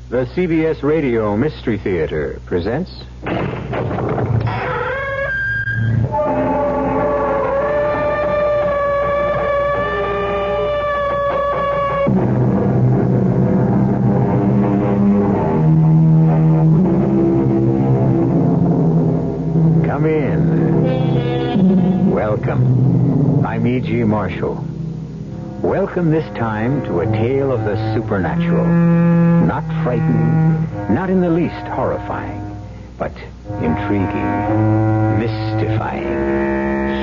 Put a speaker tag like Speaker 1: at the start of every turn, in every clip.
Speaker 1: The CBS Radio Mystery Theater presents... Come in. Welcome. I'm E.G. Marshall. Welcome this time to a tale of the supernatural. Not frightening, not in the least horrifying, but intriguing, mystifying,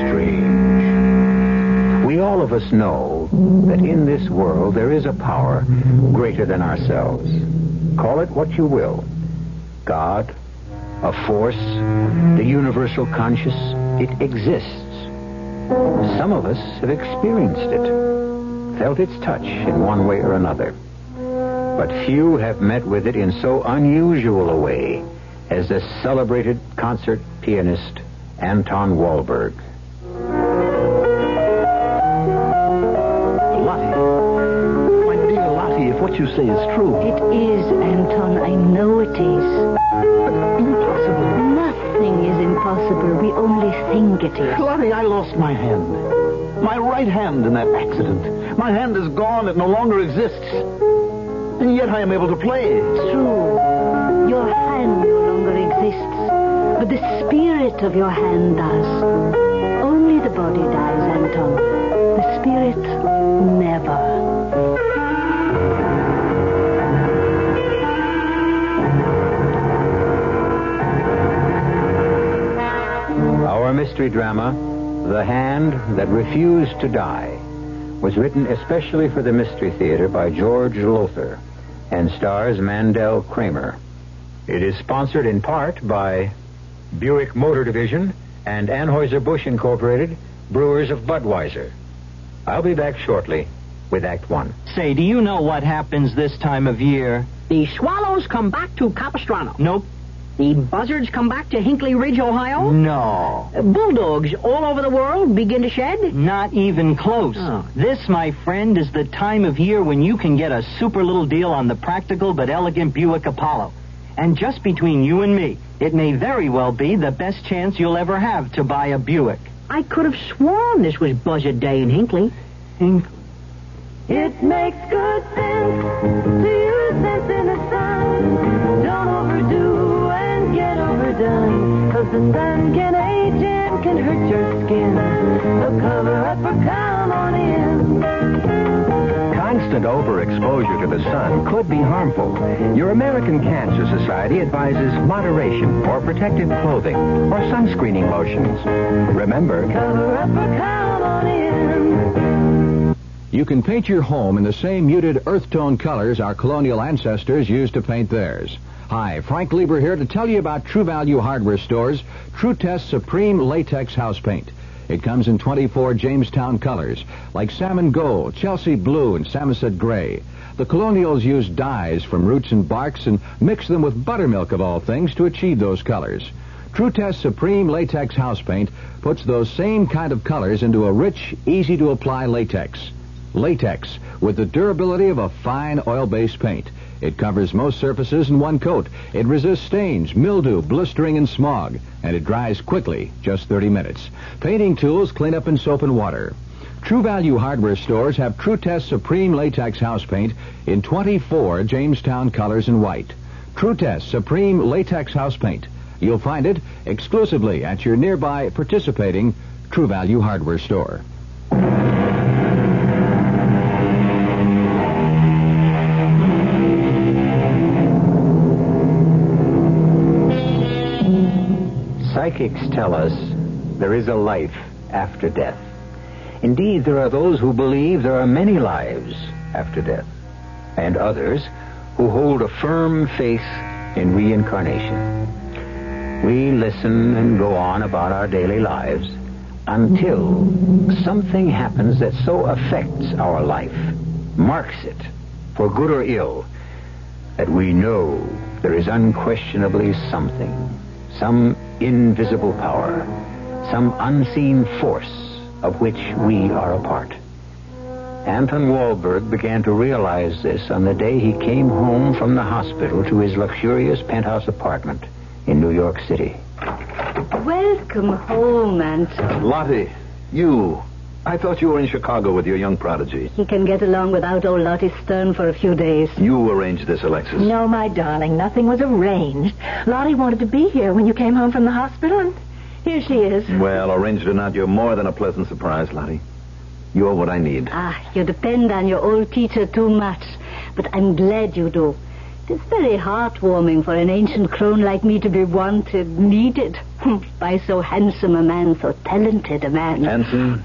Speaker 1: strange. We all of us know that in this world there is a power greater than ourselves. Call it what you will. God, a force, the universal conscious. It exists. Some of us have experienced it. Felt its touch in one way or another. But few have met with it in so unusual a way as the celebrated concert pianist Anton Wahlberg.
Speaker 2: Lottie. My dear Lottie, if what you say is true...
Speaker 3: It is, Anton. I know it is.
Speaker 2: But impossible.
Speaker 3: Nothing is impossible. We only think it is.
Speaker 2: Lottie, I lost my hand. My right hand in that accident. My hand is gone. It no longer exists. And yet I am able to play.
Speaker 3: True. Your hand no longer exists. But the spirit of your hand does. Only the body dies, Anton. The spirit never.
Speaker 1: Our mystery drama, The Hand That Refused to Die, was written especially for the Mystery Theater by George Lowther and stars Mandel Kramer. It is sponsored in part by Buick Motor Division and Anheuser-Busch Incorporated, brewers of Budweiser. I'll be back shortly with Act One.
Speaker 4: Say, do you know what happens this time of year?
Speaker 5: The swallows come back to Capistrano.
Speaker 4: Nope.
Speaker 5: The buzzards come back to Hinckley Ridge, Ohio.
Speaker 4: No.
Speaker 5: Bulldogs all over the world begin to shed.
Speaker 4: Not even close.
Speaker 5: Oh.
Speaker 4: This, my friend, is the time of year when you can get a super little deal on the practical but elegant Buick Apollo. And just between you and me, it may very well be the best chance you'll ever have to buy a Buick.
Speaker 5: I could have sworn this was Buzzard Day in Hinckley.
Speaker 6: It makes good sense to use sense in the sun. Don't overdo and get overdone, 'cause the sun can age and can hurt your skin. So cover up or come on in.
Speaker 7: Constant overexposure to the sun could be harmful. Your American Cancer Society advises moderation or protective clothing or sunscreening lotions. Remember,
Speaker 6: Cover up or come on in.
Speaker 8: You can paint your home in the same muted earth tone colors our colonial ancestors used to paint theirs. Hi, Frank Lieber here to tell you about True Value Hardware Store's True Test Supreme Latex House Paint. It comes in 24 Jamestown colors, like salmon gold, Chelsea blue, and Samoset gray. The colonials used dyes from roots and barks and mixed them with buttermilk of all things to achieve those colors. True Test Supreme Latex House Paint puts those same kind of colors into a rich, easy-to-apply latex. Latex, with the durability of a fine oil-based paint. It covers most surfaces in one coat. It resists stains, mildew, blistering, and smog. And it dries quickly, just 30 minutes. Painting tools clean up in soap and water. True Value Hardware Stores have True Test Supreme Latex House Paint in 24 Jamestown colors in white. True Test Supreme Latex House Paint. You'll find it exclusively at your nearby participating True Value Hardware Store.
Speaker 1: Psychics tell us there is a life after death. Indeed, there are those who believe there are many lives after death, and others who hold a firm faith in reincarnation. We listen and go on about our daily lives until something happens that so affects our life, marks it, for good or ill, that we know there is unquestionably something, some invisible power, some unseen force of which we are a part. Anton Wahlberg began to realize this on the day he came home from the hospital to his luxurious penthouse apartment in New York City.
Speaker 3: Welcome home, Anton.
Speaker 2: Lottie, you. I thought you were in Chicago with your young prodigy.
Speaker 3: He can get along without old Lottie Stern for a few days.
Speaker 2: You arranged this, Alexis.
Speaker 6: No, my darling, nothing was arranged. Lottie wanted to be here when you came home from the hospital, and here she is.
Speaker 2: Well, arranged or not, you're more than a pleasant surprise, Lottie. You're what I need.
Speaker 3: You depend on your old teacher too much, but I'm glad you do. It's very heartwarming for an ancient crone like me to be wanted, needed, by so handsome a man, so talented a man.
Speaker 2: Handsome,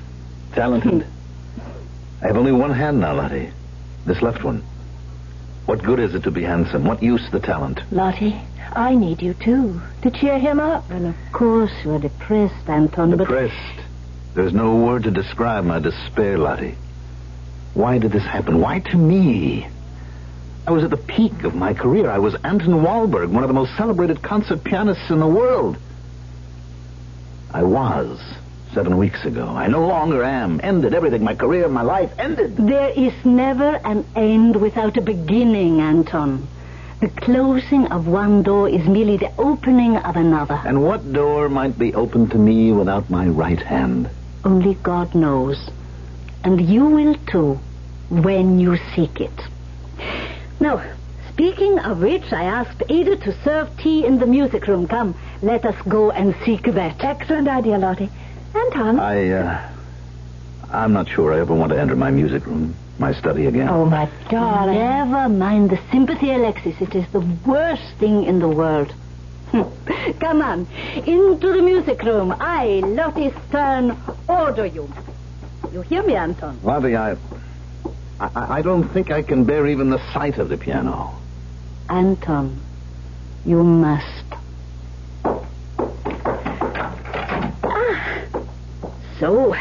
Speaker 2: talented. I have only one hand now, Lottie. This left one. What good is it to be handsome? What use the talent?
Speaker 6: Lottie, I need you, too, to cheer him up.
Speaker 3: Well, of course you're depressed, Anton,
Speaker 2: Depressed? There's no word to describe my despair, Lottie. Why did this happen? Why to me? I was at the peak of my career. I was Anton Wahlberg, one of the most celebrated concert pianists in the world. I was 7 weeks ago. I no longer am. Ended everything. My career, my life, ended.
Speaker 3: There is never an end without a beginning, Anton. The closing of one door is merely the opening of another.
Speaker 2: And what door might be open to me without my right hand?
Speaker 3: Only God knows. And you will too, when you seek it. Now, speaking of which, I asked Ada to serve tea in the music room. Come, let us go and seek that.
Speaker 6: Excellent idea, Lottie. Anton?
Speaker 2: I'm not sure I ever want to enter my music room, my study again.
Speaker 6: Oh, my darling.
Speaker 3: Never mind the sympathy, Alexis. It is the worst thing in the world. Come on, into the music room. I, Lottie Stern, order you. You hear me, Anton?
Speaker 2: Lottie, I don't think I can bear even the sight of the piano.
Speaker 3: Anton, you must. So,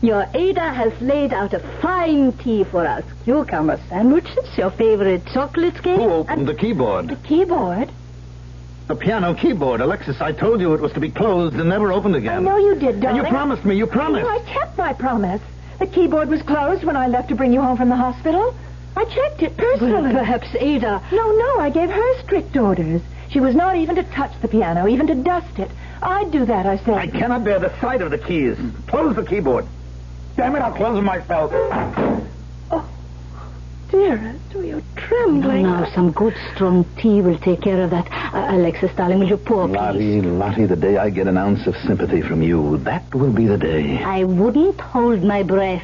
Speaker 3: your Ada has laid out a fine tea for us. Cucumber sandwiches, your favorite chocolate cake.
Speaker 2: Who opened the keyboard?
Speaker 6: The keyboard?
Speaker 2: The piano keyboard. Alexis, I told you it was to be closed and never opened again.
Speaker 6: I know you did, darling.
Speaker 2: And you promised me. You promised.
Speaker 6: No, I kept my promise. The keyboard was closed when I left to bring you home from the hospital. I checked it personally.
Speaker 3: Well, perhaps Ada...
Speaker 6: No, I gave her strict orders. She was not even to touch the piano, even to dust it. I'd do that, I said.
Speaker 2: I cannot bear the sight of the keys. Close the keyboard. Damn it, I'll close it myself.
Speaker 6: Oh, dearest, you're trembling.
Speaker 3: Now, some good strong tea will take care of that. Alexis, darling, will you pour, please?
Speaker 2: Lottie, the day I get an ounce of sympathy from you, that will be the day.
Speaker 3: I wouldn't hold my breath.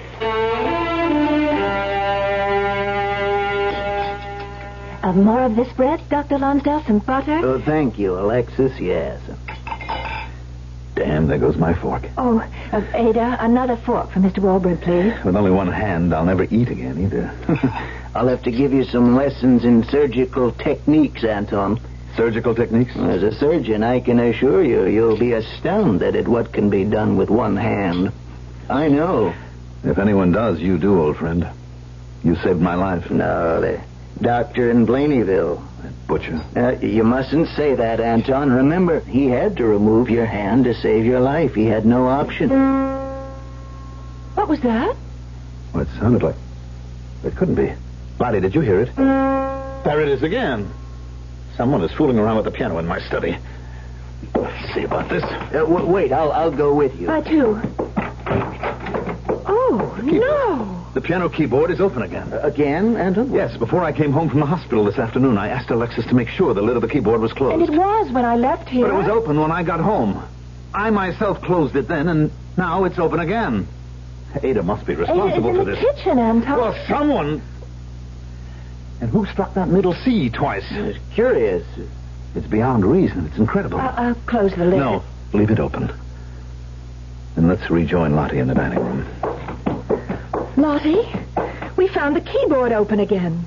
Speaker 6: More of this bread, Dr. Lonsdale, some butter?
Speaker 2: Oh, thank you, Alexis, yes. Damn, there goes my fork.
Speaker 6: Oh, Ada, another fork for Mr. Wahlberg, please.
Speaker 2: With only one hand, I'll never eat again, either.
Speaker 9: I'll have to give you some lessons in surgical techniques, Anton.
Speaker 2: Surgical techniques?
Speaker 9: As a surgeon, I can assure you, you'll be astounded at what can be done with one hand. I know.
Speaker 2: If anyone does, you do, old friend. You saved my life.
Speaker 9: No, the doctor in Blaneyville.
Speaker 2: That butcher.
Speaker 9: You mustn't say that, Anton. Remember, he had to remove your hand to save your life. He had no option.
Speaker 6: What was that?
Speaker 2: Well, it sounded like... It couldn't be. Lottie, did you hear it? There it is again. Someone is fooling around with the piano in my study. Let's see about this.
Speaker 9: Wait, I'll go with you.
Speaker 6: I, too. Oh, no.
Speaker 2: The piano keyboard is open again.
Speaker 9: Again, Anton?
Speaker 2: Yes, before I came home from the hospital this afternoon, I asked Alexis to make sure the lid of the keyboard was closed.
Speaker 6: And it was when I left here.
Speaker 2: But it was open when I got home. I myself closed it then, and now it's open again. Ada must be responsible for this.
Speaker 6: It's in the kitchen, Anton.
Speaker 2: Well, someone... And who struck that middle C twice?
Speaker 9: It's curious.
Speaker 2: It's beyond reason. It's incredible.
Speaker 6: I'll close the lid.
Speaker 2: No, leave it open. And let's rejoin Lottie in the dining room.
Speaker 6: Lottie, we found the keyboard open again.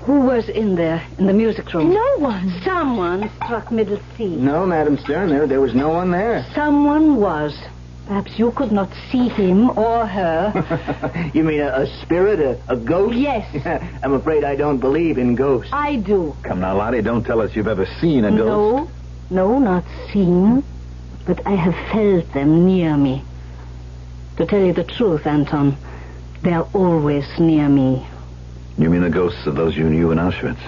Speaker 3: Who was in there, in the music room?
Speaker 6: No one.
Speaker 3: Someone struck middle C.
Speaker 9: No, Madam Stern, there was no one there.
Speaker 3: Someone was. Perhaps you could not see him or her.
Speaker 9: You mean a spirit, a ghost?
Speaker 3: Yes.
Speaker 9: I'm afraid I don't believe in ghosts.
Speaker 3: I do.
Speaker 2: Come now, Lottie, don't tell us you've ever seen a ghost.
Speaker 3: No, not seen. But I have felt them near me. To tell you the truth, Anton, They're always near me.
Speaker 2: You mean the ghosts of those you knew in Auschwitz?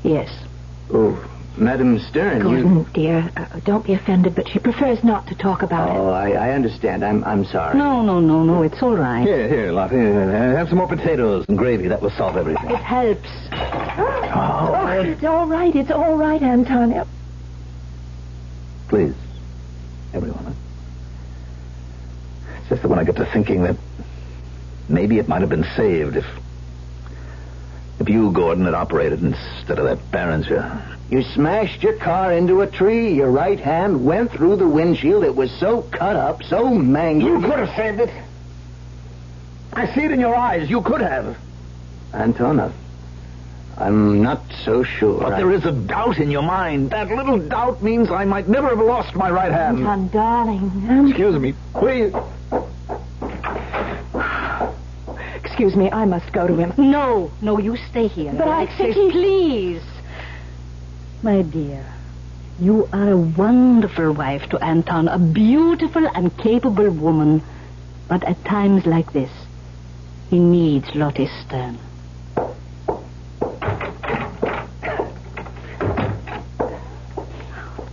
Speaker 3: Yes.
Speaker 9: Oh, Madam Stern,
Speaker 6: Gordon, dear, don't be offended, but she prefers not to talk about it.
Speaker 9: Oh, I understand. I'm sorry.
Speaker 3: No, it's all right.
Speaker 2: Here, Lottie. Have some more potatoes and gravy. That will solve everything.
Speaker 3: It helps.
Speaker 6: Oh, it's all right, Anton.
Speaker 2: Please, everyone. It's just that when I get to thinking that maybe it might have been saved if you, Gordon, had operated instead of that Barringer.
Speaker 9: You smashed your car into a tree. Your right hand went through the windshield. It was so cut up, so mangled.
Speaker 2: You could have saved it. I see it in your eyes. You could have.
Speaker 9: Anton, I'm not so sure.
Speaker 2: But there is a doubt in your mind. That little doubt means I might never have lost my right hand.
Speaker 6: Anton, darling.
Speaker 2: Excuse me, please.
Speaker 6: Excuse me, I must go to him.
Speaker 3: No, you stay here.
Speaker 6: But I think he...
Speaker 3: Please. My dear, you are a wonderful wife to Anton, a beautiful and capable woman. But at times like this, he needs Lottie Stern.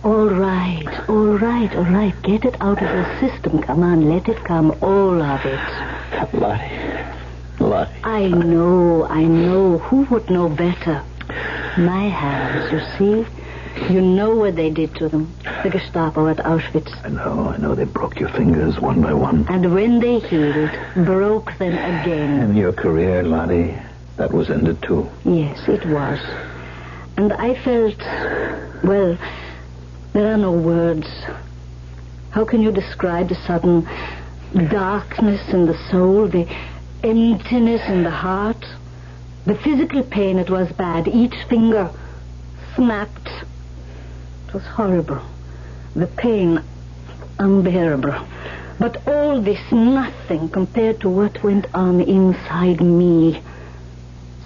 Speaker 3: All right. Get it out of your system. Come on, let it come, all of it.
Speaker 9: Lottie.
Speaker 3: I know. Who would know better? My hands, you see? You know what they did to them. The Gestapo at Auschwitz.
Speaker 2: I know. They broke your fingers one by one.
Speaker 3: And when they healed, broke them again.
Speaker 2: And your career, Lottie, that was ended too.
Speaker 3: Yes, it was. And I felt, well, there are no words. How can you describe the sudden darkness in the soul, the emptiness in the heart? The physical pain, it was bad. Each finger snapped. It was horrible. The pain, unbearable. But all this, nothing compared to what went on inside me.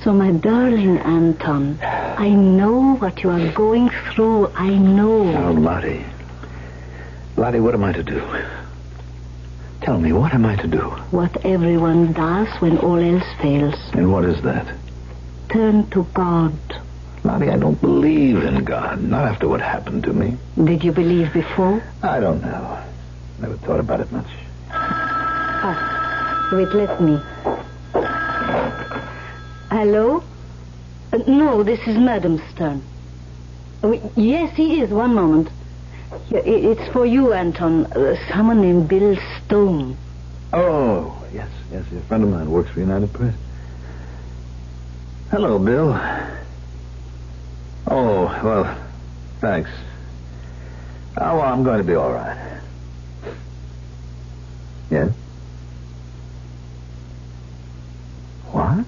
Speaker 3: So, my darling Anton, I know what you are going through. I know.
Speaker 2: Now, Lottie, what am I to do? Tell me, what am I to do?
Speaker 3: What everyone does when all else fails.
Speaker 2: And what is that?
Speaker 3: Turn to God.
Speaker 2: Lottie, I don't believe in God. Not after what happened to me.
Speaker 3: Did you believe before?
Speaker 2: I don't know. Never thought about it much.
Speaker 3: Wait, let me. Hello? No, this is Madam Stern. Yes, he is. One moment. It's for you, Anton. Someone named Bill Stone.
Speaker 2: Oh, yes. A friend of mine works for United Press. Hello, Bill. Oh, well, thanks. Oh, well, I'm going to be all right. Yes? What?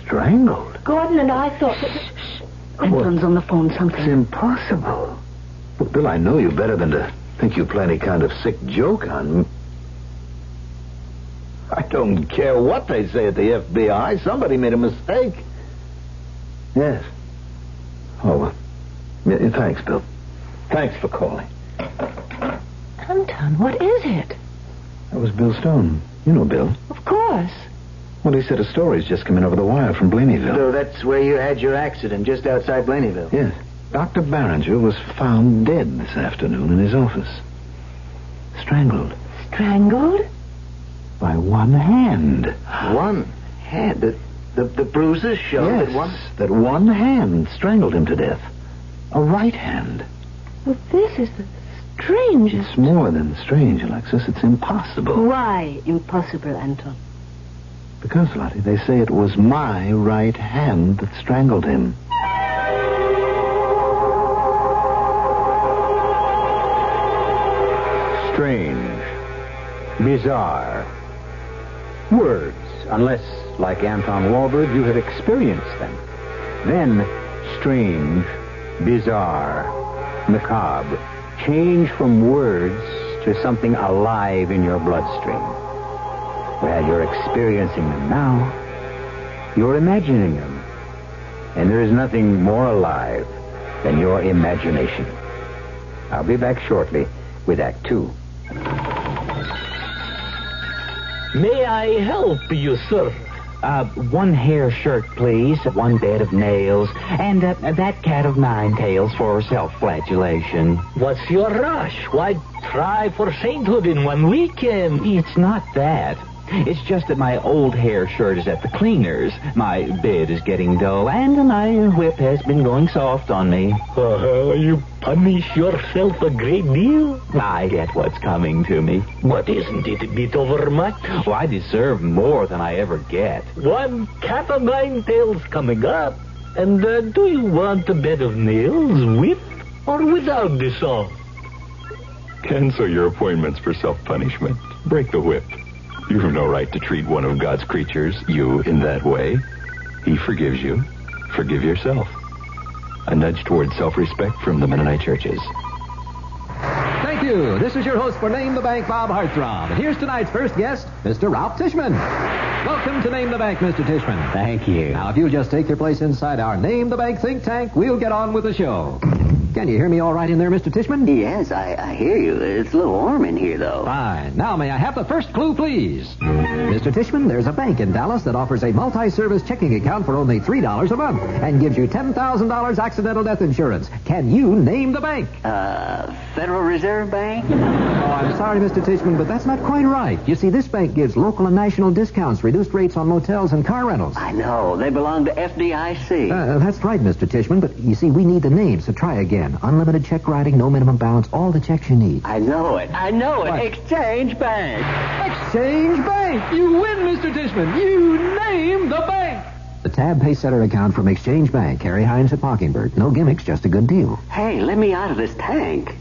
Speaker 2: Strangled?
Speaker 6: Gordon and I thought that...
Speaker 3: Anton's on the phone, something.
Speaker 2: It's impossible. Well, Bill, I know you better than to think you play any kind of sick joke on me. I don't care what they say at the FBI. Somebody made a mistake. Yes. Oh, well. Yeah, thanks, Bill. Thanks for calling.
Speaker 6: Anton, what is it?
Speaker 2: That was Bill Stone. You know Bill.
Speaker 6: Of course.
Speaker 2: Well, he said a story's just come in over the wire from Blaneyville.
Speaker 9: So that's where you had your accident, just outside Blaneyville?
Speaker 2: Yes. Dr. Barringer was found dead this afternoon in his office. Strangled.
Speaker 6: Strangled?
Speaker 2: By one hand.
Speaker 9: One hand? The bruises show
Speaker 2: that one hand strangled him to death. A right hand.
Speaker 6: Well, this is the strangest.
Speaker 2: It's more than strange, Alexis. It's impossible.
Speaker 3: Why impossible, Anton?
Speaker 2: Because, Lottie, they say it was my right hand that strangled him.
Speaker 1: Strange. Bizarre. Words, unless, like Anton Walberg, you have experienced them. Then, strange, bizarre, macabre, change from words to something alive in your bloodstream. Well, you're experiencing them now. You're imagining them. And there is nothing more alive than your imagination. I'll be back shortly with Act 2.
Speaker 10: May I help you, sir?
Speaker 4: One hair shirt, please, one bed of nails, and that cat of 9 tails for self-flagellation.
Speaker 10: What's your rush? Why, try for sainthood in 1 weekend.
Speaker 4: It's not that. It's just that my old hair shirt is at the cleaner's, my bed is getting dull, and my whip has been going soft on me.
Speaker 10: You punish yourself a great deal?
Speaker 4: I get what's coming to me.
Speaker 10: But isn't it a bit overmuch?
Speaker 4: Oh, I deserve more than I ever get.
Speaker 10: 1 cat of 9 tails coming up. And do you want a bed of nails with or without the saw?
Speaker 11: Cancel your appointments for self-punishment. Break the whip. You have no right to treat one of God's creatures, you, in that way. He forgives you. Forgive yourself. A nudge toward self-respect from the Mennonite churches.
Speaker 8: Thank you. This is your host for Name the Bank, Bob Hartthrob. And here's tonight's first guest, Mr. Ralph Tishman. Welcome to Name the Bank, Mr. Tishman.
Speaker 9: Thank you.
Speaker 8: Now, if you'll just take your place inside our Name the Bank think tank, we'll get on with the show. Can you hear me all right in there, Mr. Tishman?
Speaker 9: Yes, I hear you. It's a little warm in here, though.
Speaker 8: Fine. Now, may I have the first clue, please? Mr. Tishman, there's a bank in Dallas that offers a multi-service checking account for only $3 a month and gives you $10,000 accidental death insurance. Can you name the bank?
Speaker 9: Federal Reserve Bank?
Speaker 8: Oh, I'm sorry, Mr. Tishman, but that's not quite right. You see, this bank gives local and national discounts, reduced rates on motels and car rentals.
Speaker 9: I know. They belong to FDIC.
Speaker 8: That's right, Mr. Tishman, but you see, we need the name, so try again. Unlimited check writing, no minimum balance, all the checks you need.
Speaker 9: I know it.
Speaker 8: What?
Speaker 9: Exchange Bank.
Speaker 8: Exchange Bank! You win, Mr. Tishman! You name the bank! The Tab Pay Setter account from Exchange Bank. Harry Hines at Mockingbird. No gimmicks, just a good deal.
Speaker 9: Hey, let me out of this tank.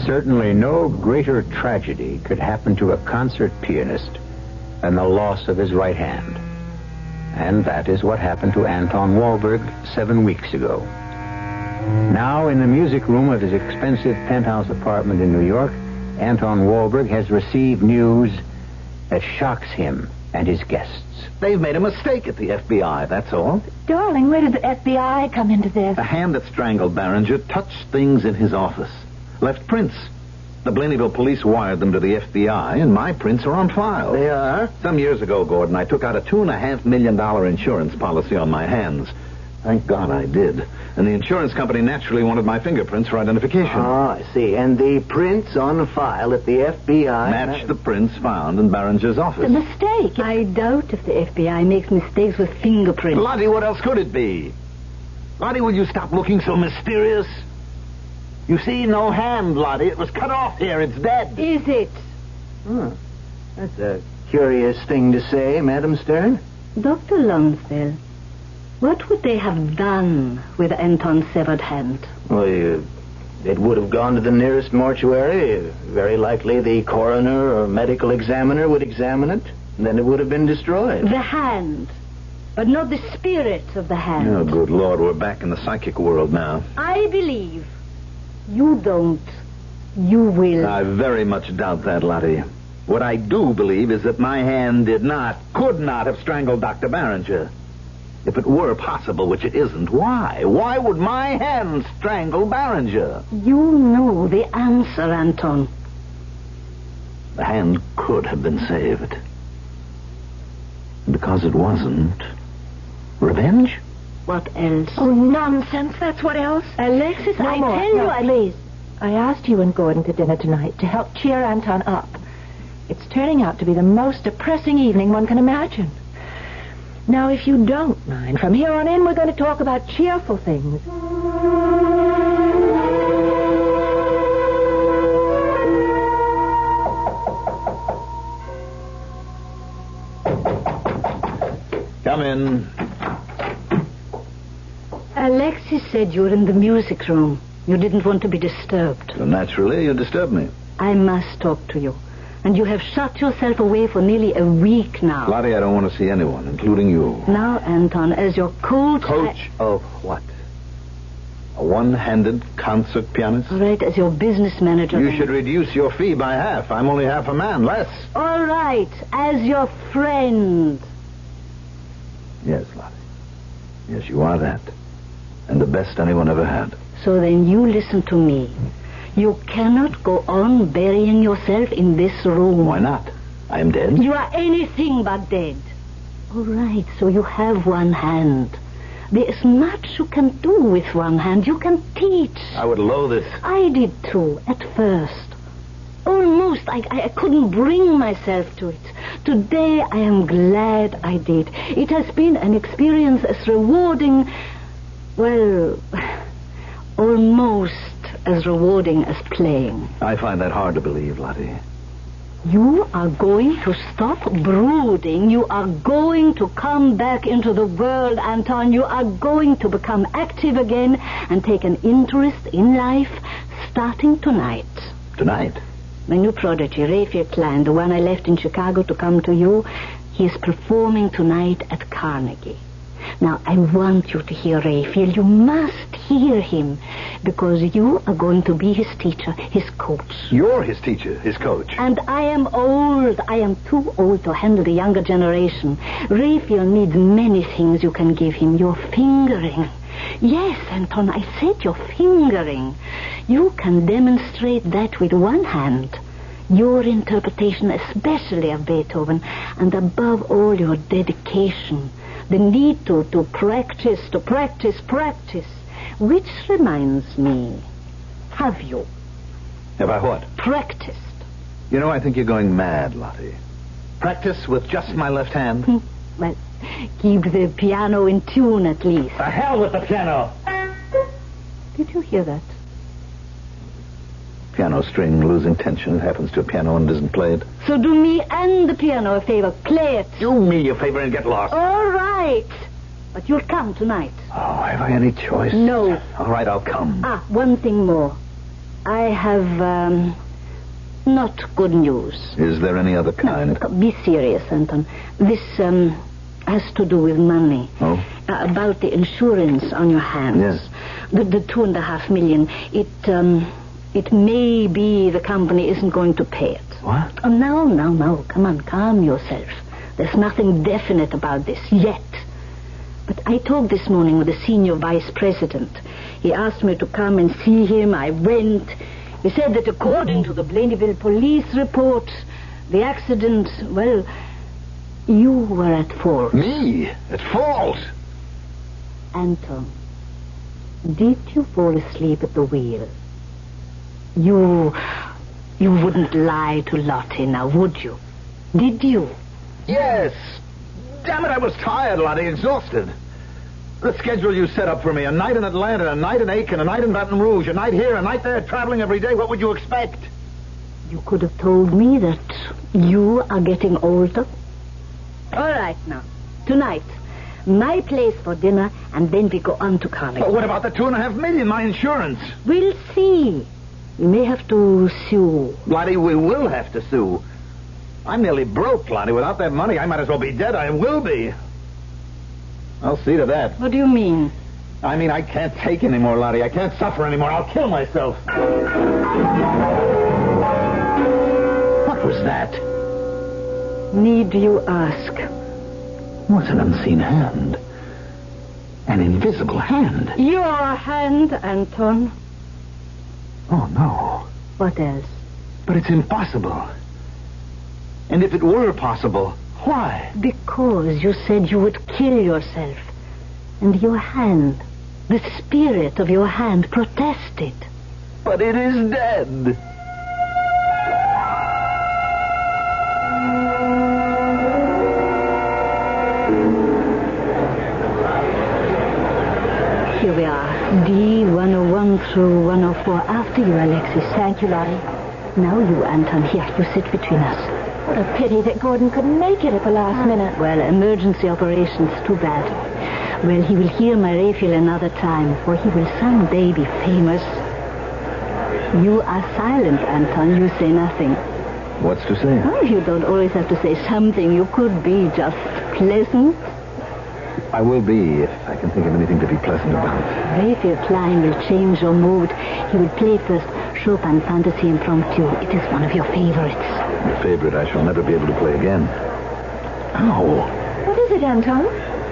Speaker 1: Certainly no greater tragedy could happen to a concert pianist than the loss of his right hand. And that is what happened to Anton Wahlberg 7 weeks ago. Now, in the music room of his expensive penthouse apartment in New York, Anton Wahlberg has received news that shocks him and his guests.
Speaker 2: They've made a mistake at the FBI, that's all.
Speaker 6: Darling, where did the FBI come into this?
Speaker 2: The hand that strangled Barringer touched things in his office. Left prints. The Blaneyville police wired them to the FBI, and my prints are on file.
Speaker 9: They are?
Speaker 2: Some years ago, Gordon, I took out a $2.5 million insurance policy on my hands. Thank God I did. And the insurance company naturally wanted my fingerprints for identification.
Speaker 9: Oh, I see. And the prints on file at the FBI...
Speaker 2: Matched the prints found in Barringer's office.
Speaker 3: A mistake. I doubt if the FBI makes mistakes with fingerprints.
Speaker 2: Lottie, what else could it be? Lottie, will you stop looking so mysterious? You see, no hand, Lottie. It was cut off here. It's dead.
Speaker 3: Is it?
Speaker 9: That's a curious thing to say, Madam Stern.
Speaker 3: Dr. Lonsdale, what would they have done with Anton's severed hand?
Speaker 9: Well, it would have gone to the nearest mortuary. Very likely the coroner or medical examiner would examine it. And then it would have been destroyed.
Speaker 3: The hand, but not the spirit of the hand.
Speaker 2: Oh, good Lord, we're back in the psychic world now.
Speaker 3: I believe. You don't. You will.
Speaker 2: I very much doubt that, Lottie. What I do believe is that my hand could not have strangled Dr. Barringer. If it were possible, which it isn't, why? Why would my hand strangle Barringer?
Speaker 3: You know the answer, Anton.
Speaker 2: The hand could have been saved. Because it wasn't. Revenge?
Speaker 3: What else?
Speaker 6: Oh, nonsense. That's what else?
Speaker 3: Alexis,
Speaker 6: No
Speaker 3: I
Speaker 6: more.
Speaker 3: tell you,
Speaker 6: No, please. I asked you and Gordon to dinner tonight to help cheer Anton up. It's turning out to be the most depressing evening one can imagine. Now, if you don't mind, from here on in, we're going to talk about cheerful things.
Speaker 2: Come in.
Speaker 3: Alexis said you were in the music room. You didn't want to be disturbed.
Speaker 2: So naturally, you disturbed me.
Speaker 3: I must talk to you. And you have shut yourself away for nearly a week now.
Speaker 2: Lottie, I don't want to see anyone, including you.
Speaker 3: Now, Anton, as your coach
Speaker 2: of what? A one-handed concert pianist?
Speaker 3: All right, as your business manager.
Speaker 2: You should reduce your fee by half. I'm only half a man, less.
Speaker 3: All right, as your friend.
Speaker 2: Yes, Lottie. Yes, you are that. And the best anyone ever had.
Speaker 3: So then you listen to me. You cannot go on burying yourself in this room.
Speaker 2: Why not? I am dead.
Speaker 3: You are anything but dead. All right, so you have one hand. There is much you can do with one hand. You can teach.
Speaker 2: I would loathe it.
Speaker 3: I did too, at first. Almost. I couldn't bring myself to it. Today I am glad I did. It has been an experience as rewarding, well, almost as rewarding as playing.
Speaker 2: I find that hard to believe, Lottie.
Speaker 3: You are going to stop brooding. You are going to come back into the world, Anton. You are going to become active again and take an interest in life starting tonight.
Speaker 2: Tonight?
Speaker 3: My new prodigy, Raphael Klein, the one I left in Chicago to come to you, he is performing tonight at Carnegie. Now, I want you to hear Raphael. You must hear him, because you are going to be his teacher, his coach.
Speaker 2: You're his teacher, his coach.
Speaker 3: And I am old. I am too old to handle the younger generation. Raphael needs many things you can give him. Your fingering. Yes, Anton, I said your fingering. You can demonstrate that with one hand. Your interpretation, especially of Beethoven, and above all, your dedication. The need to practice. Which reminds me, have you?
Speaker 2: Have I what?
Speaker 3: Practiced.
Speaker 2: You know, I think you're going mad, Lottie. Practice with just my left hand?
Speaker 3: Well, keep the piano in tune at least.
Speaker 10: The hell with the piano!
Speaker 3: Did you hear that?
Speaker 2: Piano string losing tension. It happens to a piano and isn't played.
Speaker 3: So do me and the piano a favor. Play it.
Speaker 2: Do me a favor and get lost.
Speaker 3: All right. But you'll come tonight.
Speaker 2: Oh, have I any choice?
Speaker 3: No.
Speaker 2: All right, I'll come.
Speaker 3: One thing more. I have, not good news.
Speaker 2: Is there any other kind?
Speaker 3: No, be serious, Anton. This, has to do with money.
Speaker 2: Oh?
Speaker 3: About the insurance on your hands.
Speaker 2: Yes.
Speaker 3: The $2.5 million. It may be the company isn't going to pay it.
Speaker 2: What?
Speaker 3: Oh, no. Come on, calm yourself. There's nothing definite about this yet. But I talked this morning with the senior vice president. He asked me to come and see him. I went. He said that according to the Blainville police report, the accident, well, you were at fault.
Speaker 2: Me? At fault?
Speaker 3: Anton, did you fall asleep at the wheel? You wouldn't lie to Lottie now, would you? Did you?
Speaker 2: Yes. Damn it, I was tired, Lottie, exhausted. The schedule you set up for me, a night in Atlanta, a night in Aiken, a night in Baton Rouge, a night here, a night there, traveling every day. What would you expect?
Speaker 3: You could have told me that you are getting older. All right, now. Tonight, my place for dinner, and then we go on to Carnegie.
Speaker 2: But what about the $2.5 million, my insurance?
Speaker 3: We'll see. We may have to sue.
Speaker 2: Lottie, we will have to sue. I'm nearly broke, Lottie. Without that money, I might as well be dead. I will be. I'll see to that.
Speaker 3: What do you mean?
Speaker 2: I mean, I can't take anymore, Lottie. I can't suffer anymore. I'll kill myself. What was that?
Speaker 3: Need you ask?
Speaker 2: What's an unseen hand? An invisible hand.
Speaker 3: Your hand, Anton.
Speaker 2: Oh, no.
Speaker 3: What else?
Speaker 2: But it's impossible. And if it were possible, why?
Speaker 3: Because you said you would kill yourself. And your hand, the spirit of your hand, protested.
Speaker 2: But it is dead.
Speaker 3: Here we are. D101 through 104. After you, Alexis. Thank you, Lottie. Now you, Anton. Here, you sit between us.
Speaker 6: What a pity that Gordon couldn't make it at the last minute.
Speaker 3: Well, emergency operations, too bad. Well, he will hear my Raphael another time, for he will someday be famous. You are silent, Anton. You say nothing.
Speaker 2: What's to say?
Speaker 3: Oh, you don't always have to say something. You could be just pleasant.
Speaker 2: I will be, if I can think of anything to be pleasant about.
Speaker 3: Raphael Klein will change your mood. He will play first Chopin Fantasy Impromptu. It is one of your favorites.
Speaker 2: A favorite I shall never be able to play again. Ow.
Speaker 6: What is it, Anton?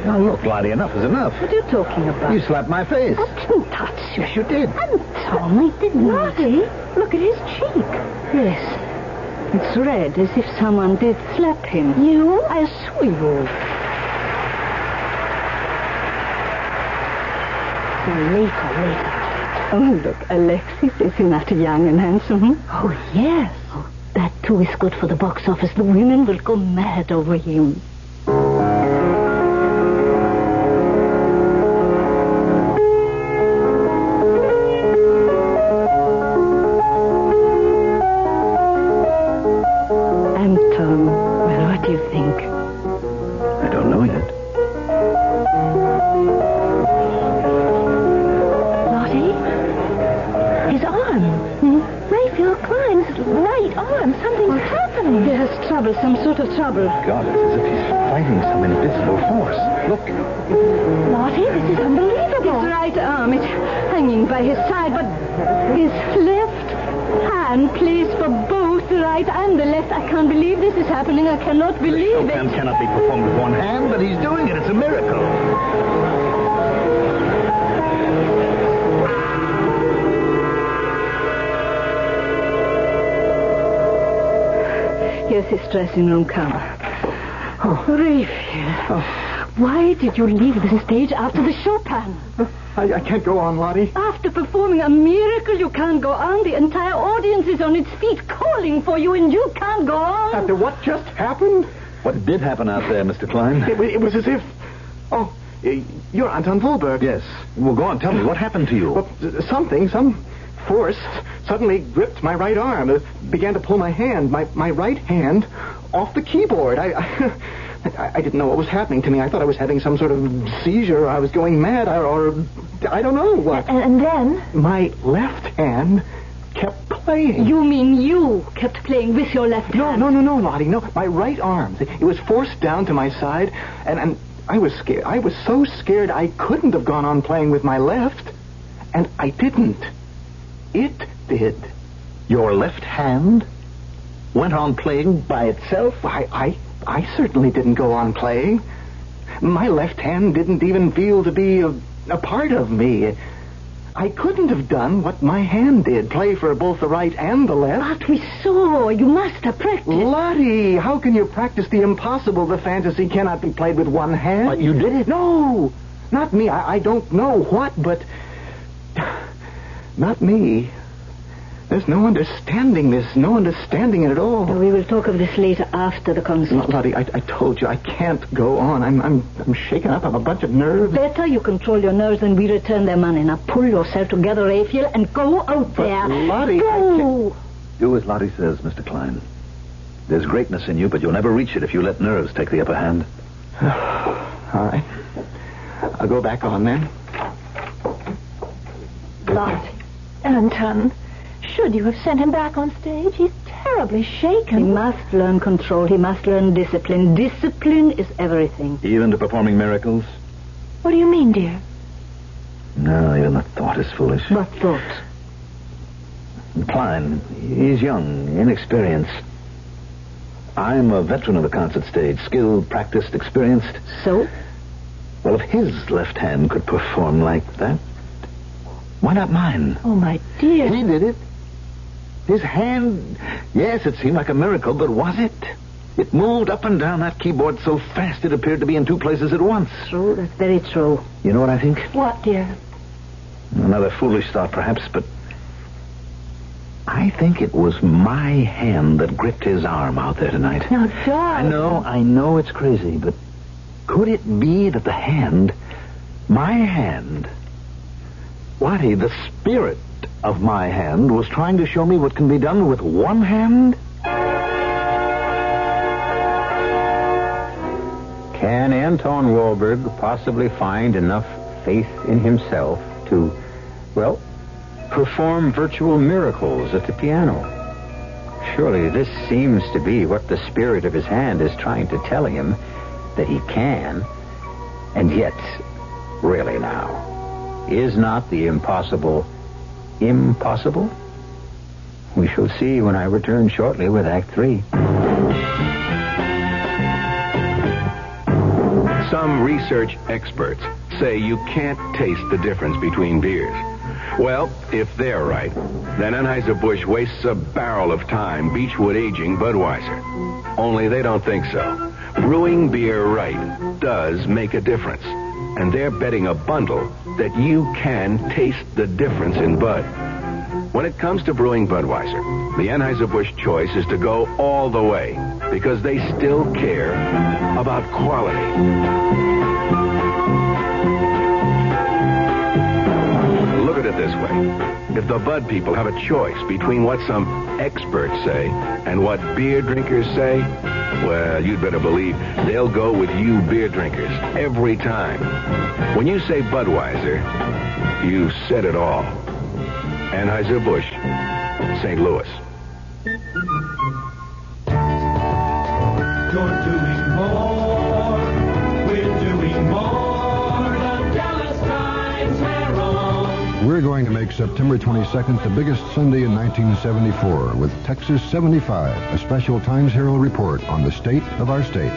Speaker 2: Now, look, Lottie, enough is enough.
Speaker 3: What are you talking about?
Speaker 2: You slapped my face.
Speaker 3: I didn't touch you.
Speaker 2: Yes, you did.
Speaker 3: Anton, I didn't.
Speaker 5: Lottie, look at his cheek.
Speaker 3: Yes. It's red, as if someone did slap him.
Speaker 5: You?
Speaker 3: I assure you. Later. Oh, look, Alexis, isn't that young and handsome?
Speaker 5: Oh, yes.
Speaker 3: Oh, that, too, is good for the box office. The women will go mad over him. Anton, well, what do you think?
Speaker 2: I don't know yet.
Speaker 3: Yes, trouble, some sort of trouble.
Speaker 2: God, it's as if he's fighting some invisible force. Look.
Speaker 3: Lottie, this is unbelievable. His right arm is hanging by his side, but his left hand plays for both the right and the left. I can't believe this is happening. I cannot believe it.
Speaker 2: Chopin cannot be performed with one hand, but he's doing it. It's a miracle.
Speaker 3: Here's his dressing room cover. Oh, Raphael. Why did you leave the stage after the Chopin?
Speaker 12: I can't go on, Lottie.
Speaker 3: After performing a miracle, you can't go on. The entire audience is on its feet calling for you, and you can't go on.
Speaker 12: After what just happened?
Speaker 2: What did happen out there, Mr. Klein?
Speaker 12: It was as if... Oh, you're Anton Wohlberg.
Speaker 2: Yes. Well, go on. Tell me. What happened to you?
Speaker 12: Well, some force suddenly gripped my right arm. It began to pull my hand, my right hand, off the keyboard. I didn't know what was happening to me. I thought I was having some sort of seizure. Or I was going mad, or I don't know what.
Speaker 5: And then?
Speaker 12: My left hand kept playing.
Speaker 3: You mean you kept playing with your left hand?
Speaker 12: No, Lottie, no. My right arm. It was forced down to my side, and I was scared. I was so scared I couldn't have gone on playing with my left, and I didn't. It did.
Speaker 2: Your left hand went on playing by itself?
Speaker 12: I certainly didn't go on playing. My left hand didn't even feel to be a part of me. I couldn't have done what my hand did, play for both the right and the left.
Speaker 3: But we saw. You must have practiced.
Speaker 12: Lottie, how can you practice the impossible? The fantasy cannot be played with one hand.
Speaker 2: But you did it?
Speaker 12: No, not me. I don't know what, but... Not me. There's no understanding this, no understanding it at all.
Speaker 3: We will talk of this later after the concert.
Speaker 12: Lottie, I told you I can't go on. I'm shaken up. I'm a bunch of nerves.
Speaker 3: Better you control your nerves and we return their money. Now pull yourself together, Raphael, and go out there.
Speaker 12: Lottie,
Speaker 3: go.
Speaker 2: Do as Lottie says, Mr. Klein. There's greatness in you, but you'll never reach it if you let nerves take the upper hand.
Speaker 12: All right. I'll go back on then.
Speaker 5: Lottie. Anton, should you have sent him back on stage? He's terribly shaken.
Speaker 3: He must learn control. He must learn discipline. Discipline is everything.
Speaker 2: Even to performing miracles?
Speaker 5: What do you mean, dear?
Speaker 2: No, even the thought is foolish.
Speaker 3: What thought?
Speaker 2: Klein, he's young, inexperienced. I'm a veteran of the concert stage, skilled, practiced, experienced.
Speaker 3: So?
Speaker 2: Well, if his left hand could perform like that, why not mine?
Speaker 5: Oh, my dear.
Speaker 2: He did it. His hand, yes, it seemed like a miracle, but was it? It moved up and down that keyboard so fast it appeared to be in two places at once.
Speaker 3: True, that's very true.
Speaker 2: You know what I think?
Speaker 5: What, dear?
Speaker 2: Another foolish thought, perhaps, but I think it was my hand that gripped his arm out there tonight.
Speaker 5: Now, darling.
Speaker 2: I know it's crazy, but could it be that the hand, my hand, Lottie, the spirit of my hand, was trying to show me what can be done with one hand?
Speaker 1: Can Anton Wohlberg possibly find enough faith in himself to, well, perform virtual miracles at the piano? Surely this seems to be what the spirit of his hand is trying to tell him that he can. And yet, really now, is not the impossible impossible? We shall see when I return shortly with Act 3.
Speaker 13: Some research experts say you can't taste the difference between beers. Well, if they're right, then Anheuser-Busch wastes a barrel of time Beechwood aging Budweiser. Only they don't think so. Brewing beer right does make a difference. And they're betting a bundle that you can taste the difference in Bud. When it comes to brewing Budweiser, the Anheuser-Busch choice is to go all the way because they still care about quality. Look at it this way. If the Bud people have a choice between what some experts say and what beer drinkers say, well, you'd better believe they'll go with you beer drinkers every time. When you say Budweiser, you said it all. Anheuser-Busch, St. Louis.
Speaker 6: You're doing more. We're doing more. The Dallas Times Herald.
Speaker 14: We're going to make September 22nd the biggest Sunday in 1974 with Texas 75, a special Times Herald report on the state of our state.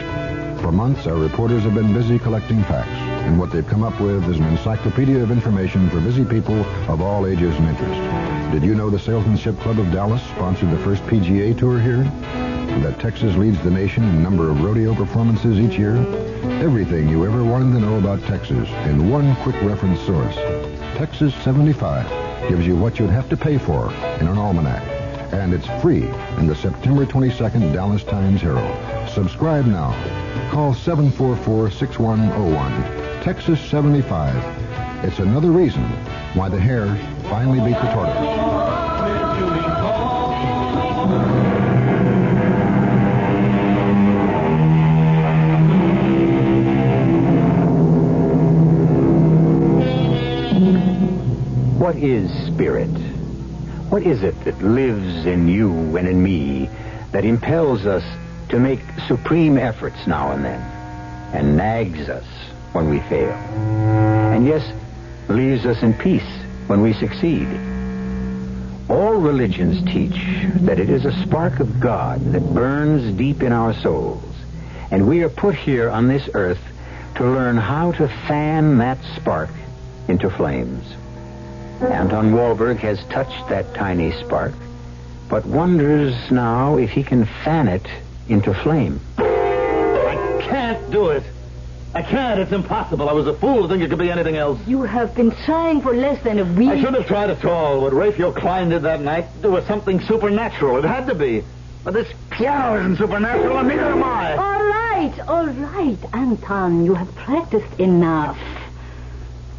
Speaker 14: For months, our reporters have been busy collecting facts, and what they've come up with is an encyclopedia of information for busy people of all ages and interests. Did you know the Salesmanship Club of Dallas sponsored the first PGA Tour here? And that Texas leads the nation in number of rodeo performances each year? Everything you ever wanted to know about Texas in one quick reference source. Texas 75 gives you what you'd have to pay for in an almanac. And it's free in the September 22nd Dallas Times Herald. Subscribe now. Call 744-6101. Texas 75. It's another reason why the hare finally beat the tortoise.
Speaker 1: What is spirit? What is it that lives in you and in me that impels us to make supreme efforts now and then and nags us when we fail? And yes, leaves us in peace when we succeed. All religions teach that it is a spark of God that burns deep in our souls, and we are put here on this earth to learn how to fan that spark into flames. Anton Wahlberg has touched that tiny spark, but wonders now if he can fan it into flame.
Speaker 10: I can't do it. I can't. It's impossible. I was a fool to think it could be anything else.
Speaker 3: You have been trying for less than a week.
Speaker 10: I shouldn't have tried at all. What Raphael Klein did that night, there was something supernatural. It had to be. But this piano isn't supernatural, and neither am I.
Speaker 3: All right, Anton. You have practiced enough.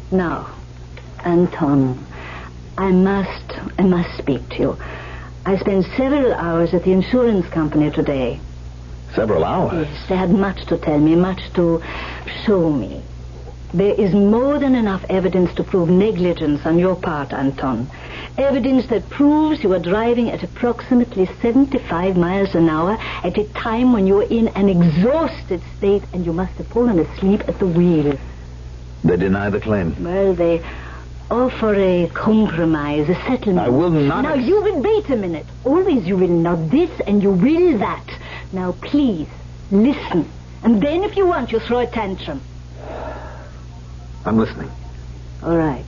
Speaker 3: Now, Anton, I must speak to you. I spent several hours at the insurance company today.
Speaker 2: Several hours?
Speaker 3: Yes, they had much to tell me, much to show me. There is more than enough evidence to prove negligence on your part, Anton. Evidence that proves you were driving at approximately 75 miles an hour at a time when you were in an exhausted state and you must have fallen asleep at the wheel.
Speaker 2: They deny the claim.
Speaker 3: Well, they offer a compromise, a settlement.
Speaker 2: I will not...
Speaker 3: Now, you will wait a minute. Always you will not this and you will that. Now, please, listen. And then if you want, you throw a tantrum.
Speaker 2: I'm listening.
Speaker 3: All right.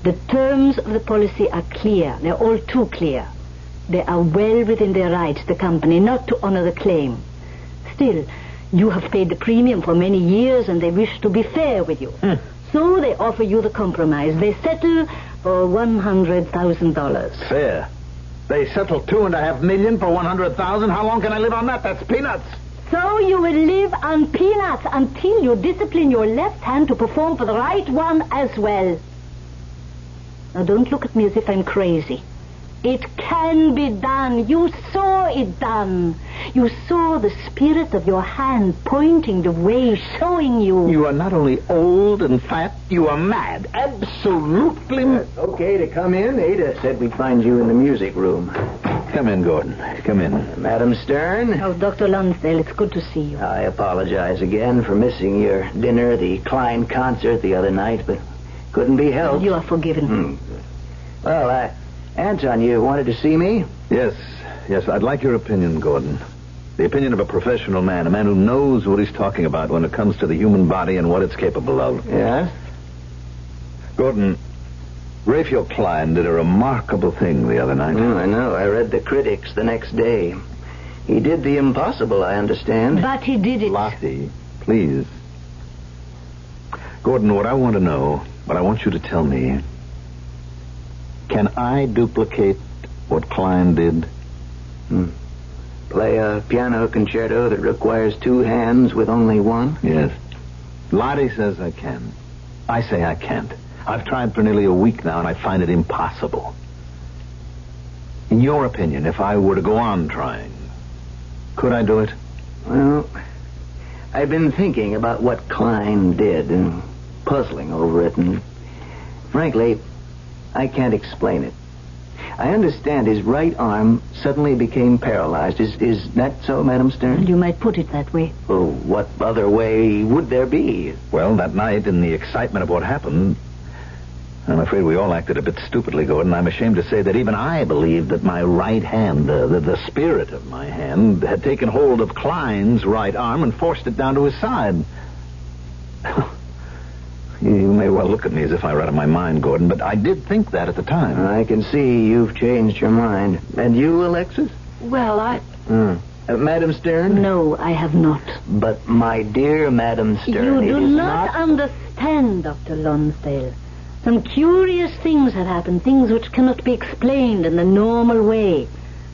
Speaker 3: The terms of the policy are clear. They're all too clear. They are well within their rights, the company, not to honor the claim. Still, you have paid the premium for many years and they wish to be fair with you. So they offer you the compromise. They settle for $100,000.
Speaker 2: Fair. They settle $2.5 million for $100,000. How long can I live on that? That's peanuts.
Speaker 3: So you will live on peanuts until you discipline your left hand to perform for the right one as well. Now don't look at me as if I'm crazy. It can be done. You saw it done. You saw the spirit of your hand pointing the way, showing you.
Speaker 2: You are not only old and fat, you are mad. Absolutely.
Speaker 9: Okay to come in. Ada said we'd find you in the music room.
Speaker 2: Come in, Gordon. Come in.
Speaker 9: Madam Stern.
Speaker 3: Oh, Dr. Lonsdale, it's good to see you.
Speaker 9: I apologize again for missing your dinner, the Klein concert the other night, but couldn't be helped.
Speaker 3: You are forgiven.
Speaker 9: Well, Anton, you wanted to see me?
Speaker 2: Yes. I'd like your opinion, Gordon. The opinion of a professional man, a man who knows what he's talking about when it comes to the human body and what it's capable of.
Speaker 9: Yes?
Speaker 2: Gordon, Raphael Klein did a remarkable thing the other night.
Speaker 9: I know. I read the critics the next day. He did the impossible, I understand.
Speaker 3: But he did it.
Speaker 2: Lottie, please. Gordon, what I want to know, what I want you to tell me, can I duplicate what Klein did?
Speaker 9: Play a piano concerto that requires 2 hands with only one?
Speaker 2: Yes. Lottie says I can. I say I can't. I've tried for nearly a week now, and I find it impossible. In your opinion, if I were to go on trying, could I do it?
Speaker 9: Well, I've been thinking about what Klein did and puzzling over it, and frankly, I can't explain it. I understand his right arm suddenly became paralyzed. Is that so, Madam Stern?
Speaker 3: You might put it that way.
Speaker 9: Well, what other way would there be?
Speaker 2: Well, that night, in the excitement of what happened, I'm afraid we all acted a bit stupidly, Gordon. I'm ashamed to say that even I believed that my right hand, the spirit of my hand, had taken hold of Klein's right arm and forced it down to his side. You may well look at me as if I were out of my mind, Gordon, but I did think that at the time.
Speaker 9: I can see you've changed your mind. And you, Alexis?
Speaker 5: Well,
Speaker 9: Madam Stern?
Speaker 3: No, I have not.
Speaker 9: But, my dear Madam Stern,
Speaker 3: You do
Speaker 9: it is
Speaker 3: not understand, Dr. Lonsdale. Some curious things have happened, things which cannot be explained in the normal way.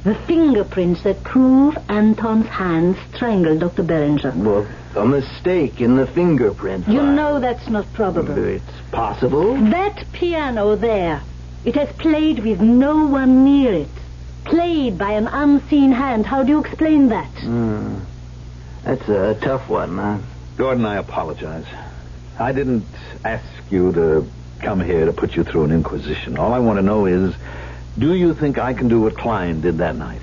Speaker 3: The fingerprints that prove Anton's hands strangled Dr. Berenger.
Speaker 9: Well, a mistake in the fingerprint.
Speaker 3: You know that's not probable.
Speaker 9: It's possible.
Speaker 3: That piano there, it has played with no one near it. Played by an unseen hand. How do you explain that?
Speaker 9: That's a tough one, huh?
Speaker 2: Gordon, I apologize. I didn't ask you to come here to put you through an inquisition. All I want to know is, do you think I can do what Klein did that night?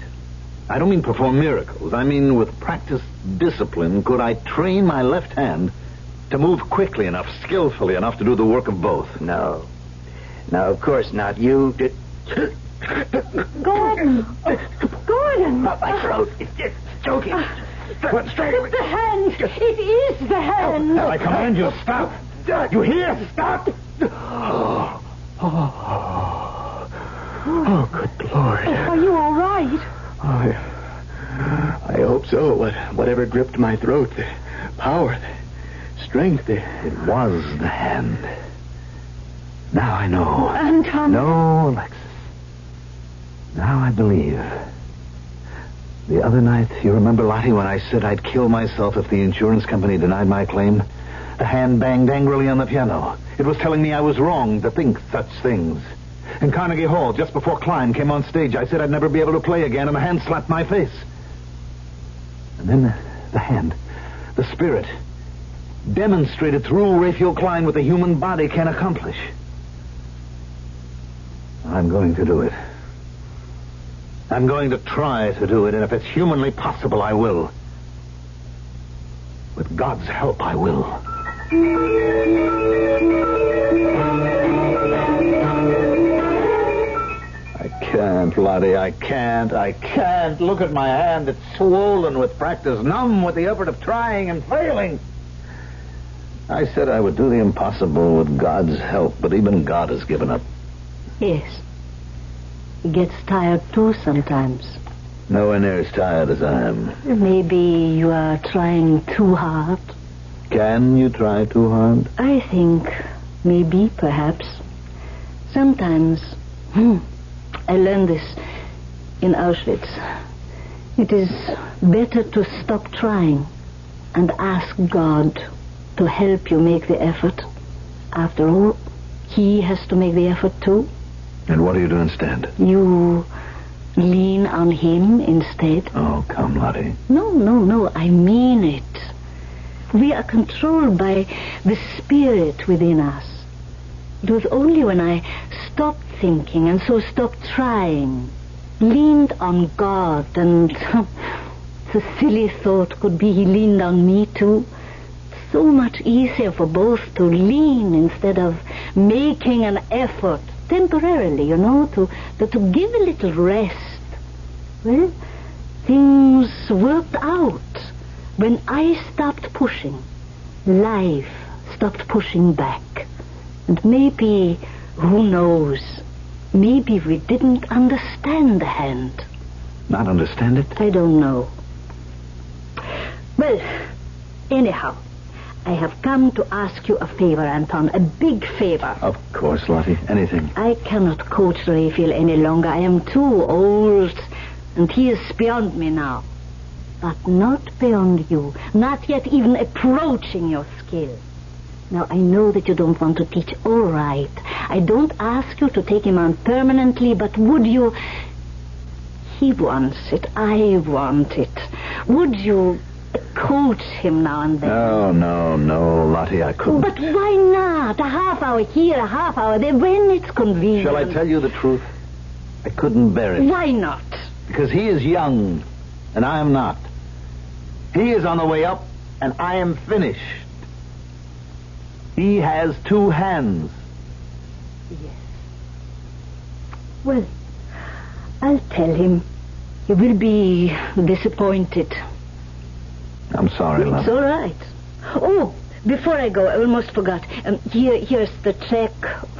Speaker 2: I don't mean perform miracles. I mean with practiced discipline, could I train my left hand to move quickly enough, skillfully enough to do the work of both?
Speaker 9: No. No, of course not. You did...
Speaker 5: Gordon! Gordon!
Speaker 9: My throat is just choking.
Speaker 5: It's the hand! It is the hand!
Speaker 2: I command you, stop! You hear? Stop!
Speaker 9: Oh, good Lord.
Speaker 5: Are you all right?
Speaker 9: I hope so. Whatever gripped my throat, the power, the strength,
Speaker 2: It was the hand. Now I know.
Speaker 5: Anton.
Speaker 2: No, Alexis. Now I believe. The other night, you remember, Lottie, when I said I'd kill myself if the insurance company denied my claim? The hand banged angrily on the piano. It was telling me I was wrong to think such things. In Carnegie Hall, just before Klein came on stage, I said I'd never be able to play again, and the hand slapped my face. And then the hand, the spirit, demonstrated through Raphael Klein what the human body can accomplish. I'm going to do it. I'm going to try to do it, and if it's humanly possible, I will. With God's help, I will. I can't, Lottie. I can't. Look at my hand. It's swollen with practice, numb with the effort of trying and failing. I said I would do the impossible with God's help, but even God has given up.
Speaker 3: Yes. He gets tired too sometimes.
Speaker 2: Nowhere near as tired as I am.
Speaker 3: Maybe you are trying too hard.
Speaker 2: Can you try too hard?
Speaker 3: I think maybe, perhaps. Sometimes, I learned this in Auschwitz. It is better to stop trying and ask God to help you make the effort. After all, He has to make the effort too.
Speaker 2: And what do you do instead?
Speaker 3: You lean on Him instead.
Speaker 2: Oh, come, Lottie.
Speaker 3: No, I mean it. We are controlled by the spirit within us. It was only when I stopped thinking and so stopped trying, leaned on God, and the silly thought could be He leaned on me too. So much easier for both to lean instead of making an effort temporarily, to give a little rest. Well, Things worked out. When I stopped pushing, life stopped pushing back. And maybe, who knows, maybe we didn't understand the hand.
Speaker 2: Not understand it?
Speaker 3: I don't know. Well, anyhow, I have come to ask you a favor, Anton, a big favor.
Speaker 2: Of course, Lottie. Anything.
Speaker 3: I cannot coach Raphael any longer. I am too old, and he is beyond me now. But not beyond you. Not yet even approaching your skill. Now, I know that you don't want to teach. All right. I don't ask you to take him on permanently, but would you... He wants it. I want it. Would you coach him now and then?
Speaker 2: No, Lottie, I couldn't.
Speaker 3: But why not? A half hour here, a half hour there, when it's convenient.
Speaker 2: Shall I tell you the truth? I couldn't bear it.
Speaker 3: Why not?
Speaker 2: Because he is young, and I am not. He is on the way up, and I am finished. He has two hands.
Speaker 3: Yes. Well, I'll tell him. He will be disappointed.
Speaker 2: I'm sorry, love.
Speaker 3: It's all right. Oh, before I go, I almost forgot. Here's the check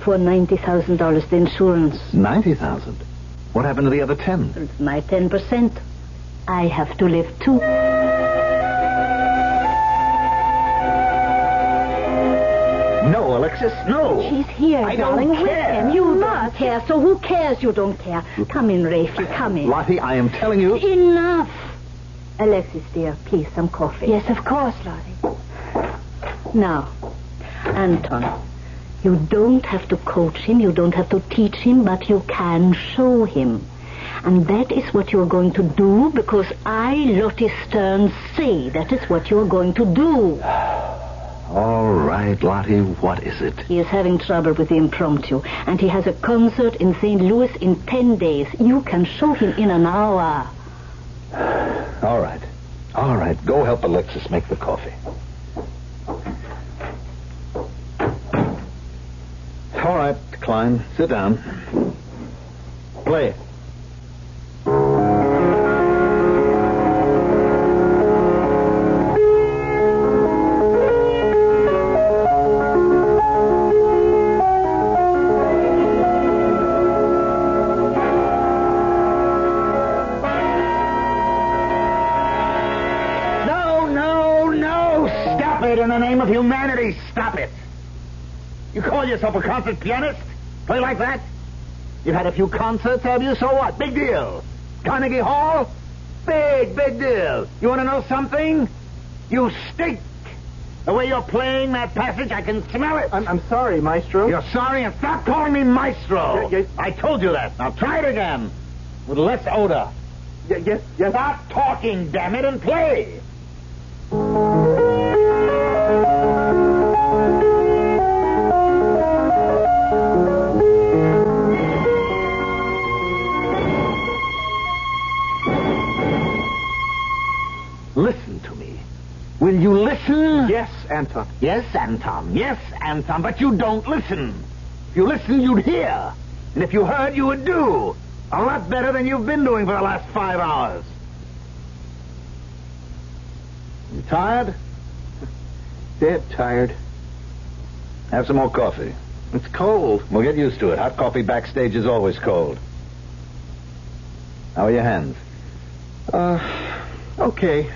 Speaker 3: for $90,000, the insurance.
Speaker 2: $90,000? What happened to the other 10?
Speaker 3: It's my 10%. I have to live too.
Speaker 2: No, Alexis, no.
Speaker 3: She's here,
Speaker 2: I
Speaker 3: darling.
Speaker 2: don't care.
Speaker 3: With him. You don't care, so who cares you don't care? Come in, Rafe, come in.
Speaker 2: Lottie, I am telling you...
Speaker 3: Enough. Alexis, dear, please, some coffee.
Speaker 5: Yes, of course, Lottie.
Speaker 3: Now, Anton, you don't have to coach him, you don't have to teach him, but you can show him. And that is what you're going to do, because I, Lottie Stern, say that is what you're going to do.
Speaker 2: All right, Lottie, what is it?
Speaker 3: He is having trouble with the impromptu, and he has a concert in St. Louis in 10 days. You can show him in an hour.
Speaker 2: All right. Go help Alexis make the coffee. All right, Klein, sit down. Play.
Speaker 15: In the name of humanity, stop it. You call yourself a concert pianist? Play like that? You've had a few concerts, have you? So what? Big deal. Carnegie Hall? Big deal. You want to know something? You stink. The way you're playing that passage, I can smell it.
Speaker 12: I'm sorry, Maestro.
Speaker 15: You're sorry, and stop calling me Maestro.
Speaker 12: Yes.
Speaker 15: I told you that. Now try it again. With less odor.
Speaker 12: Yes.
Speaker 15: Stop talking, damn it, and play. Listen to me. Will you listen?
Speaker 12: Yes, Anton.
Speaker 15: Yes, Anton, but you don't listen. If you listened, you'd hear. And if you heard, you would do. A lot better than you've been doing for the last 5 hours. You tired?
Speaker 12: Dead tired.
Speaker 2: Have some more coffee.
Speaker 12: It's cold.
Speaker 2: We'll get used to it. Hot coffee backstage is always cold. How are your hands?
Speaker 12: Okay.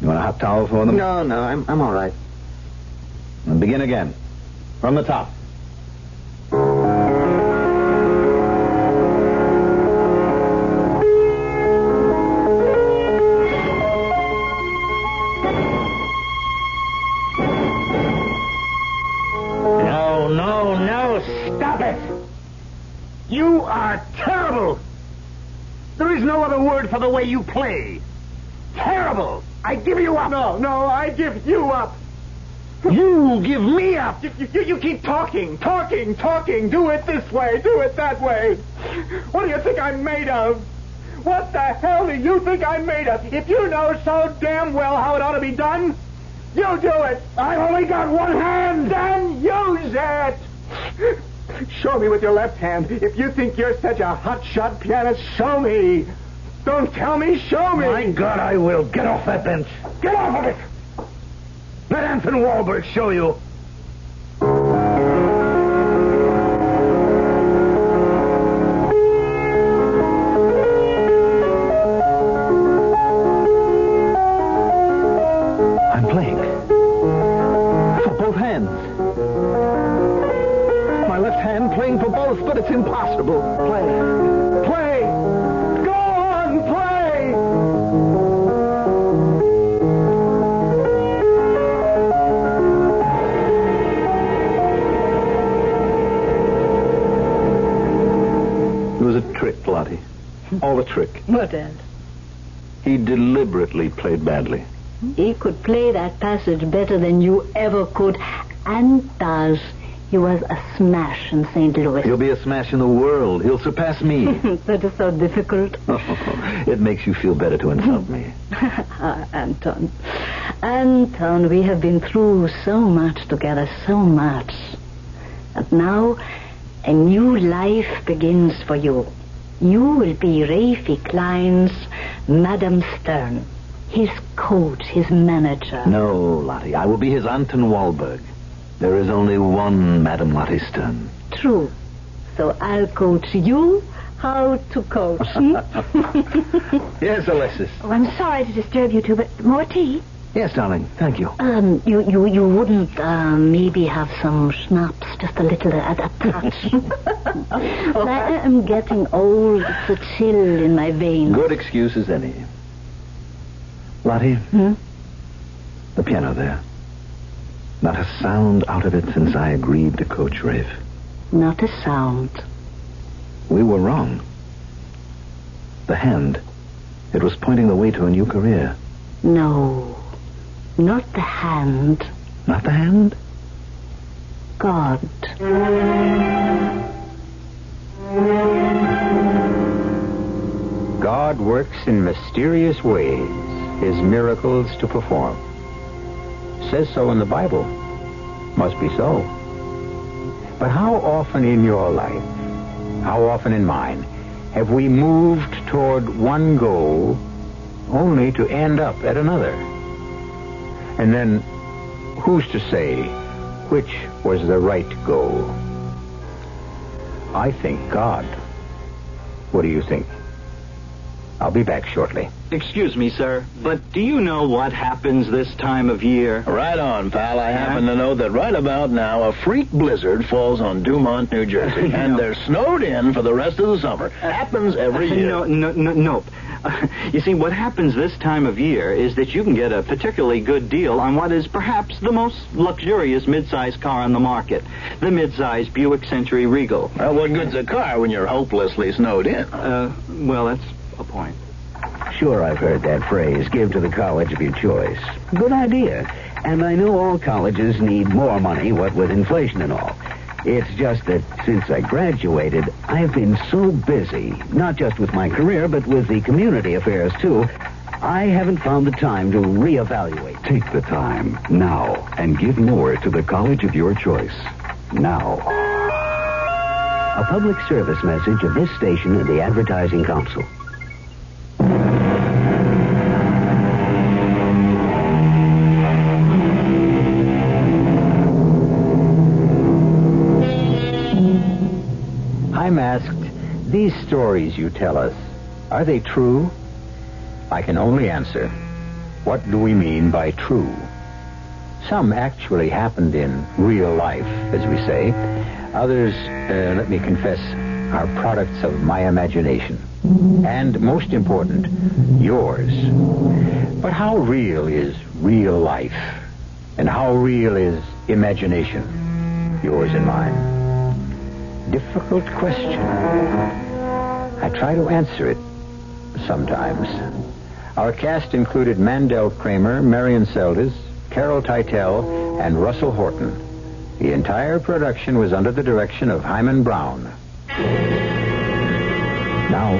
Speaker 2: You want a hot towel for them?
Speaker 12: No, I'm all right.
Speaker 2: And begin again. From the top.
Speaker 15: No, stop it! You are terrible! There is no other word for the way you play. Terrible! I give you up!
Speaker 12: No, I give you up!
Speaker 15: You give me up!
Speaker 12: You keep talking. Do it this way, do it that way. What do you think I'm made of? What the hell do you think I'm made of? If you know so damn well how it ought to be done, you do it.
Speaker 15: I've only got one hand!
Speaker 12: Then use it! Show me with your left hand. If you think you're such a hotshot pianist, show me.
Speaker 15: Don't tell me, show me!
Speaker 2: My God, I will. Get off that bench.
Speaker 15: Get off of it!
Speaker 2: Let Anton Wahlberg show you. I'm playing. For both hands.
Speaker 15: My left hand playing for both, but it's impossible. Play. Play! Go on, play!
Speaker 2: It was a trick, Lottie. All a trick.
Speaker 3: What else?
Speaker 2: He deliberately played badly.
Speaker 3: He could play that passage better than you ever could, and does. He was a smash in St. Louis.
Speaker 2: He'll be a smash in the world. He'll surpass me.
Speaker 3: That is so difficult.
Speaker 2: It makes you feel better to insult me.
Speaker 3: Anton. Anton, we have been through so much together, so much. And now, a new life begins for you. You will be Rafie Klein's Madame Stern. His coach, his manager.
Speaker 2: No, Lottie. I will be his Anton Wahlberg. There is only one Madame Lottie Stern.
Speaker 3: True. So I'll coach you how to coach.
Speaker 2: Yes, Alexis.
Speaker 5: Oh, I'm sorry to disturb you two, but more tea?
Speaker 2: Yes, darling. Thank you.
Speaker 3: You wouldn't maybe have some schnapps, just a little, a touch. I'm getting old. It's a chill in my veins.
Speaker 2: Good excuse as any. Lottie, the piano there. Not a sound out of it since I agreed to coach Rafe.
Speaker 3: Not a sound.
Speaker 2: We were wrong. The hand, it was pointing the way to a new career.
Speaker 3: No, not the hand.
Speaker 2: Not the hand?
Speaker 3: God.
Speaker 1: God works in mysterious ways, his miracles to perform. Says so in the Bible. Must be so. But how often in your life, how often in mine, have we moved toward one goal only to end up at another? And then, who's to say which was the right goal? I think God. What do you think? I'll be back shortly.
Speaker 4: Excuse me, sir, but do you know what happens this time of year?
Speaker 16: Right on, pal. I happen to know that right about now a freak blizzard falls on Dumont, New Jersey, and they're snowed in for the rest of the summer. Happens every year.
Speaker 4: Nope. You see, what happens this time of year is that you can get a particularly good deal on what is perhaps the most luxurious mid-size car on the market, the mid-size Buick Century Regal.
Speaker 16: Well, what good's a car when you're hopelessly snowed in?
Speaker 4: Well, that's a point.
Speaker 17: Sure, I've heard that phrase, give to the college of your choice. Good idea. And I know all colleges need more money, what with inflation and all. It's just that since I graduated, I've been so busy, not just with my career, but with the community affairs, too, I haven't found the time to reevaluate.
Speaker 18: Take the time now and give more to the college of your choice. Now.
Speaker 17: A public service message of this station and the Advertising Council.
Speaker 1: I'm asked, these stories you tell us, are they true? I can only answer, what do we mean by true? Some actually happened in real life, as we say. Others, let me confess, are products of my imagination. And most important, yours. But how real is real life? And how real is imagination? Yours and mine. Difficult question. I try to answer it sometimes. Our cast included Mandel, Kramer, Marian, Seldes, Carol Teitel, and Russell Horton. The entire production was under the direction of Himan Brown. Now,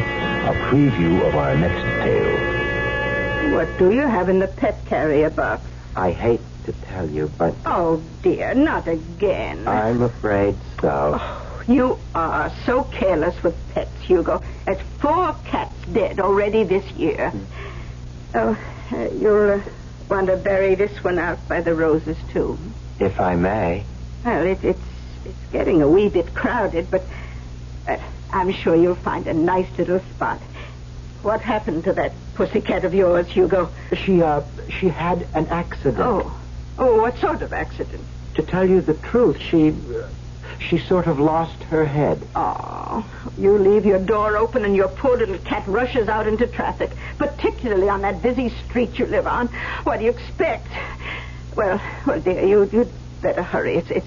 Speaker 1: a preview of our next tale.
Speaker 5: What do you have in the pet carrier box?
Speaker 9: I hate to tell you, but...
Speaker 5: Oh, dear, not again.
Speaker 9: I'm afraid so.
Speaker 5: Oh, you are so careless with pets, Hugo. That's 4 cats dead already this year. Oh, you'll want to bury this one out by the roses, too.
Speaker 1: If I may.
Speaker 5: Well, it's getting a wee bit crowded, but I'm sure you'll find a nice little spot. What happened to that pussycat of yours, Hugo?
Speaker 1: She had an accident.
Speaker 5: Oh, what sort of accident?
Speaker 1: To tell you the truth, she sort of lost her head.
Speaker 5: Oh, you leave your door open and your poor little cat rushes out into traffic, particularly on that busy street you live on. What do you expect? Well, dear, you'd better hurry. It's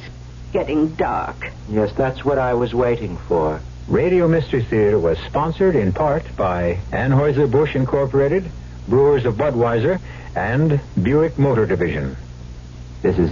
Speaker 5: getting dark.
Speaker 1: Yes, that's what I was waiting for. Radio Mystery Theater was sponsored in part by Anheuser-Busch Incorporated, Brewers of Budweiser, and Buick Motor Division. This is